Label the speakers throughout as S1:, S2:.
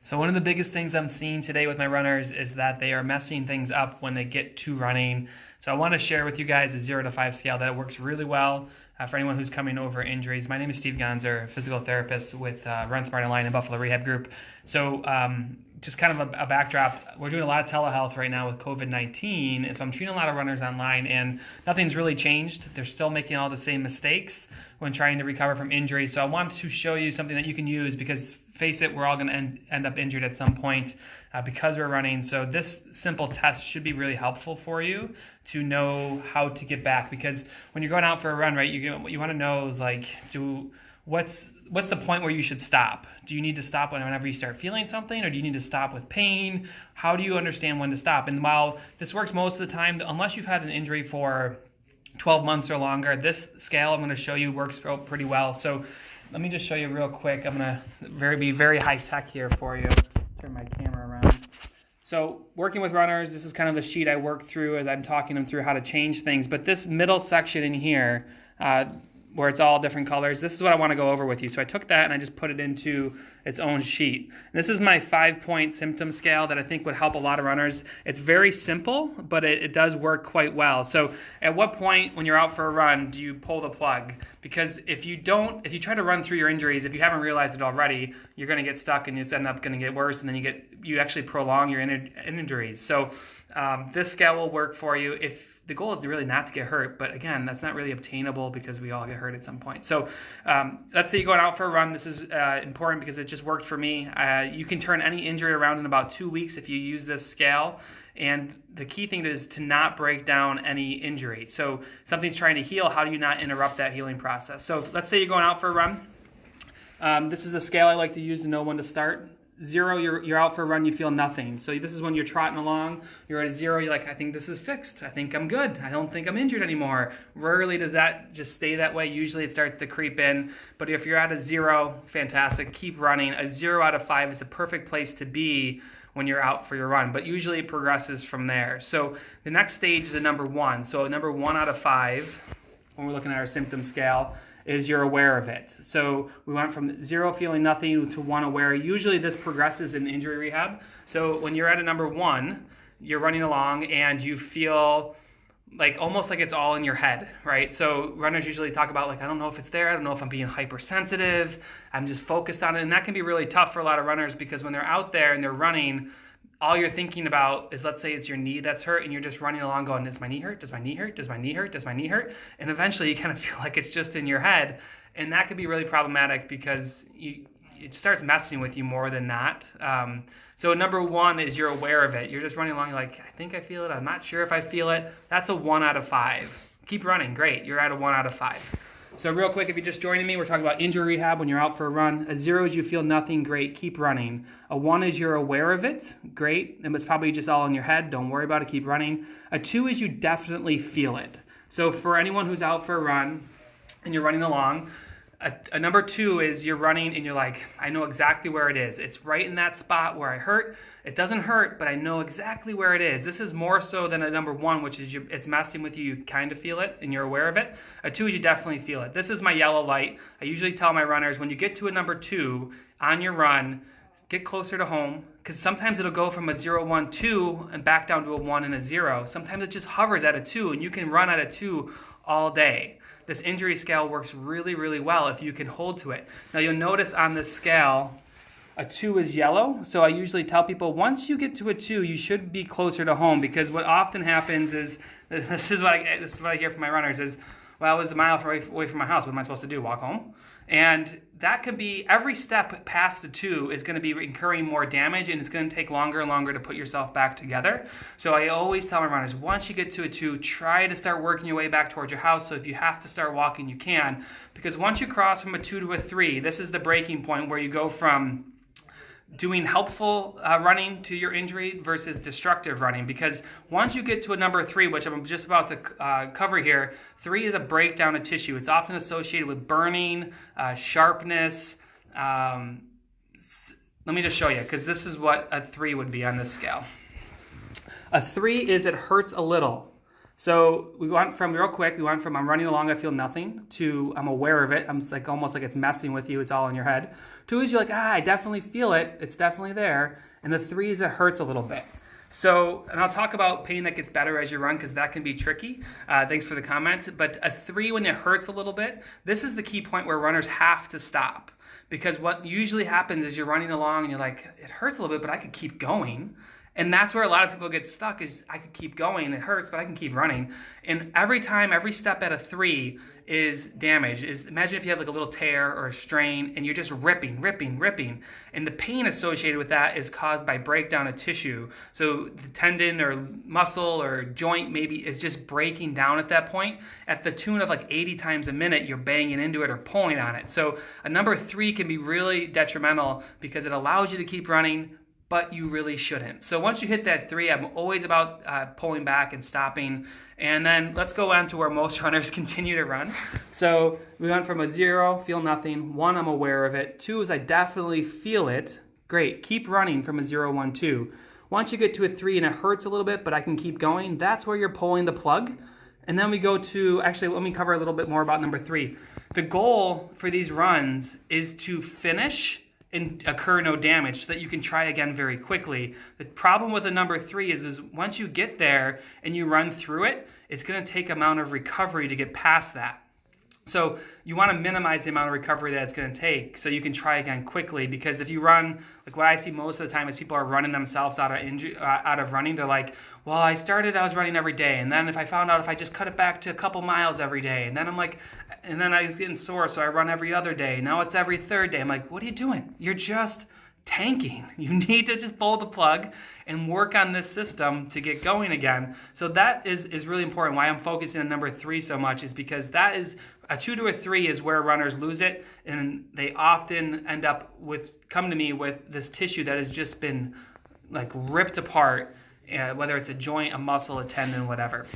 S1: So one of the biggest things I'm seeing today with my runners is that they are messing things up when they get to running. So I want to share with you guys a 0 to 5 scale that works really well for anyone who's coming over injuries. My name is Steve Gonzer, physical therapist with Run Smart Online and Buffalo Rehab Group. So just kind of a backdrop, we're doing a lot of telehealth right now with COVID-19, and so I'm treating a lot of runners online, and nothing's really changed. They're still making all the same mistakes when trying to recover from injuries. So I wanted to show you something that you can use because face it, we're all going to end up injured at some point because we're running. So this simple test should be really helpful for you to know how to get back. Because when you're going out for a run, right, what you want to know is like, what's the point where you should stop? Do you need to stop whenever you start feeling something, or do you need to stop with pain? How do you understand when to stop? And while this works most of the time, unless you've had an injury for 12 months or longer, this scale I'm going to show you works pretty well. So let me just show you real quick. I'm going to be very high tech here for you. Turn my camera around. So working with runners, this is kind of the sheet I work through as I'm talking them through how to change things. But this middle section in here, where it's all different colors, this is what I want to go over with you. So I took that and I just put it into its own sheet. And this is my 5-point symptom scale that I think would help a lot of runners. It's very simple, but it does work quite well. So at what point when you're out for a run do you pull the plug? Because if you try to run through your injuries, if you haven't realized it already, you're going to get stuck and it's end up going to get worse, and then you actually prolong your injuries. So this scale will work for you if the goal is really not to get hurt, but again, that's not really obtainable because we all get hurt at some point. So let's say you're going out for a run. This is important because it just worked for me. You can turn any injury around in about 2 weeks if you use this scale. And the key thing is to not break down any injury. So something's trying to heal. How do you not interrupt that healing process? So let's say you're going out for a run. This is a scale I like to use to know when to start. 0, you're out for a run, you feel nothing. So this is when you're trotting along, you're at a 0, you're like, I think this is fixed. I think I'm good. I don't think I'm injured anymore. Rarely does that just stay that way. Usually it starts to creep in. But if you're at a 0, fantastic, keep running. A 0 out of 5 is a perfect place to be when you're out for your run, but usually it progresses from there. So the next stage is a number 1. So a number 1 out of 5, when we're looking at our symptom scale, is you're aware of it. So we went from 0 feeling nothing to 1 aware. Usually this progresses in injury rehab. So when you're at a number 1, you're running along and you feel like almost like it's all in your head, right? So runners usually talk about like, I don't know if it's there. I don't know if I'm being hypersensitive. I'm just focused on it. And that can be really tough for a lot of runners because when they're out there and they're running, all you're thinking about is, let's say it's your knee that's hurt and you're just running along going, does my knee hurt? Does my knee hurt? Does my knee hurt? Does my knee hurt? And eventually you kind of feel like it's just in your head. And that could be really problematic because it starts messing with you more than not. So number 1 is you're aware of it. You're just running along, you're like, I think I feel it. I'm not sure if I feel it. That's a 1 out of 5. Keep running. Great. You're at a 1 out of 5. So real quick, if you're just joining me, we're talking about injury rehab when you're out for a run. A 0 is you feel nothing, great, keep running. A 1 is you're aware of it, great, and it's probably just all in your head, don't worry about it, keep running. A 2 is you definitely feel it. So for anyone who's out for a run and you're running along, a number 2 is you're running and you're like, I know exactly where it is. It's right in that spot where I hurt. It doesn't hurt, but I know exactly where it is. This is more so than a number 1, which is it's messing with you. You kind of feel it and you're aware of it. A 2 is you definitely feel it. This is my yellow light. I usually tell my runners when you get to a number 2 on your run, get closer to home, because sometimes it'll go from a 0, 1, 2 and back down to a 1 and a 0. Sometimes it just hovers at a 2 and you can run at a 2 all day. This injury scale works really, really well if you can hold to it. Now you'll notice on this scale, a 2 is yellow. So I usually tell people once you get to a 2, you should be closer to home, because what often happens is, this is what I hear from my runners is, well, I was a mile away from my house. What am I supposed to do, walk home? And that could be, every step past the 2 is going to be incurring more damage, and it's going to take longer and longer to put yourself back together. So I always tell my runners, once you get to a 2, try to start working your way back towards your house. So if you have to start walking, you can. Because once you cross from a 2 to a 3, this is the breaking point where you go from doing helpful running to your injury versus destructive running. Because once you get to a number 3, which I'm just about to cover here, 3 is a breakdown of tissue. It's often associated with burning, sharpness. Let me just show you, because this is what a 3 would be on this scale. A 3 is it hurts a little. So we went from real quick, I'm running along, I feel nothing, to I'm aware of it. It's like almost like it's messing with you, it's all in your head. 2 is you're like, I definitely feel it, it's definitely there. And the 3 is it hurts a little bit. So, and I'll talk about pain that gets better as you run because that can be tricky. Thanks for the comment. But a 3 when it hurts a little bit, this is the key point where runners have to stop. Because what usually happens is you're running along and you're like, it hurts a little bit, but I could keep going. And that's where a lot of people get stuck is I could keep going, it hurts, but I can keep running. And every time, every step at a 3 is damage. Imagine if you have like a little tear or a strain and you're just ripping. And the pain associated with that is caused by breakdown of tissue. So the tendon or muscle or joint maybe is just breaking down at that point. At the tune of like 80 times a minute, you're banging into it or pulling on it. So a number 3 can be really detrimental because it allows you to keep running, but you really shouldn't. So once you hit that 3, I'm always about pulling back and stopping. And then let's go on to where most runners continue to run. So we went from a 0, feel nothing. 1, I'm aware of it. 2 is I definitely feel it. Great, keep running from a 0, 1, 2. Once you get to a 3 and it hurts a little bit, but I can keep going, that's where you're pulling the plug. And then we go to, actually, let me cover a little bit more about number 3. The goal for these runs is to finish and occur no damage so that you can try again very quickly. The problem with the number 3 is once you get there and you run through it, it's going to take amount of recovery to get past that. So you want to minimize the amount of recovery that it's going to take so you can try again quickly, because if you run, like what I see most of the time is people are running themselves out of running. They're like, well, I was running every day, and then if I found out if I just cut it back to a couple miles every day, and then I'm like, and then I was getting sore, so I run every other day. Now it's every third day. I'm like, what are you doing? You're just tanking. You need to just pull the plug and work on this system to get going again. So that is really important. Why I'm focusing on number 3 so much is because that is a 2 to a 3 is where runners lose it, and they often end up come to me with this tissue that has just been like ripped apart, whether it's a joint, a muscle, a tendon, whatever.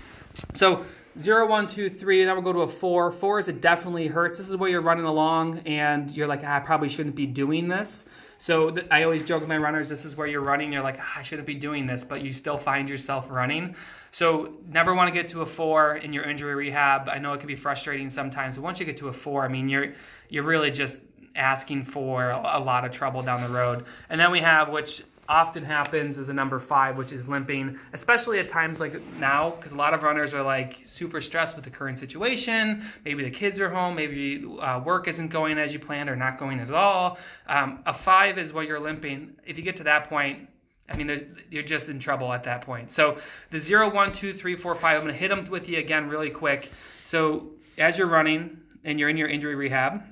S1: So 0, 1, 2, 3, and then we'll go to a 4. 4 is it definitely hurts. This is where you're running along and you're like, I probably shouldn't be doing this. So I always joke with my runners, this is where you're running, you're like, I shouldn't be doing this, but you still find yourself running. So never want to get to a 4 in your injury rehab. I know it can be frustrating sometimes, but once you get to a 4, I mean, you're really just asking for a lot of trouble down the road. And then we have, which often happens, is a number 5, which is limping, especially at times like now, because a lot of runners are like super stressed with the current situation. Maybe the kids are home, maybe work isn't going as you planned or not going at all. A 5 is where you're limping. If you get to that point, I mean, you're just in trouble at that point. So the 0, 1, 2, 3, 4, 5, I'm going to hit them with you again really quick. So as you're running and you're in your injury rehab,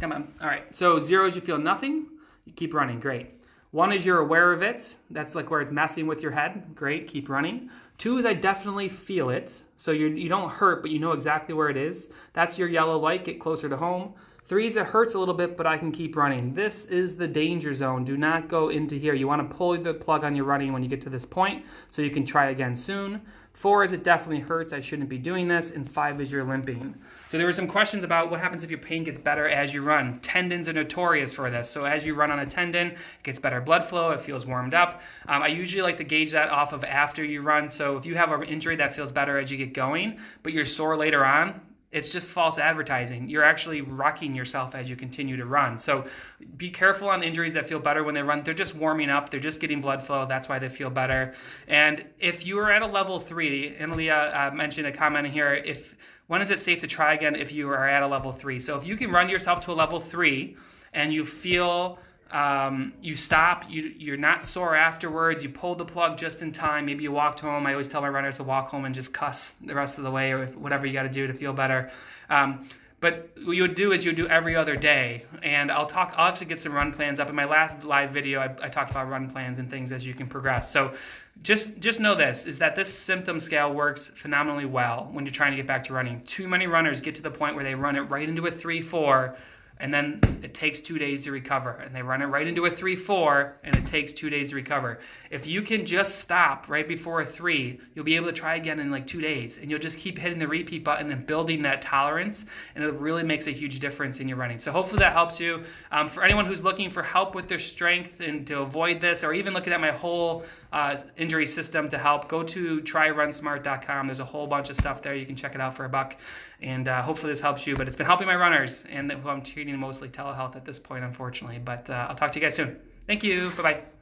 S1: come on. All right. So 0 is you feel nothing. You keep running. Great. 1 is you're aware of it. That's like where it's messing with your head. Great. Keep running. 2 is I definitely feel it. So you don't hurt, but you know exactly where it is. That's your yellow light. Get closer to home. 3 is it hurts a little bit, but I can keep running. This is the danger zone. Do not go into here. You want to pull the plug on your running when you get to this point so you can try again soon. 4 is it definitely hurts. I shouldn't be doing this. And 5 is you're limping. So there were some questions about what happens if your pain gets better as you run. Tendons are notorious for this. So as you run on a tendon, it gets better blood flow. It feels warmed up. I usually like to gauge that off of after you run. So if you have an injury that feels better as you get going, but you're sore later on, it's just false advertising. You're actually wrecking yourself as you continue to run. So be careful on injuries that feel better when they run. They're just warming up. They're just getting blood flow. That's why they feel better. And if you are at a level 3, and Leah mentioned a comment here, when is it safe to try again if you are at a level 3? So if you can run yourself to a level 3 and you feel you stop, you're not sore afterwards, you pulled the plug just in time, maybe you walked home. I always tell my runners to walk home and just cuss the rest of the way, or whatever you got to do to feel better. But what you would do is you would do every other day, and I'll actually get some run plans up. In my last live video, I talked about run plans and things as you can progress. So just know this, is that this symptom scale works phenomenally well when you're trying to get back to running. Too many runners get to the point where they run it right into a 3, 4, and then it takes 2 days to recover. And they run it right into a 3-4, and it takes 2 days to recover. If you can just stop right before a 3, you'll be able to try again in like 2 days. And you'll just keep hitting the repeat button and building that tolerance, and it really makes a huge difference in your running. So hopefully that helps you. For anyone who's looking for help with their strength and to avoid this, or even looking at my whole injury system to help, go to tryrunsmart.com. There's a whole bunch of stuff there. You can check it out for $1. And hopefully this helps you. But it's been helping my runners, and who I'm treating mostly telehealth at this point, unfortunately. But I'll talk to you guys soon. Thank you. Bye-bye.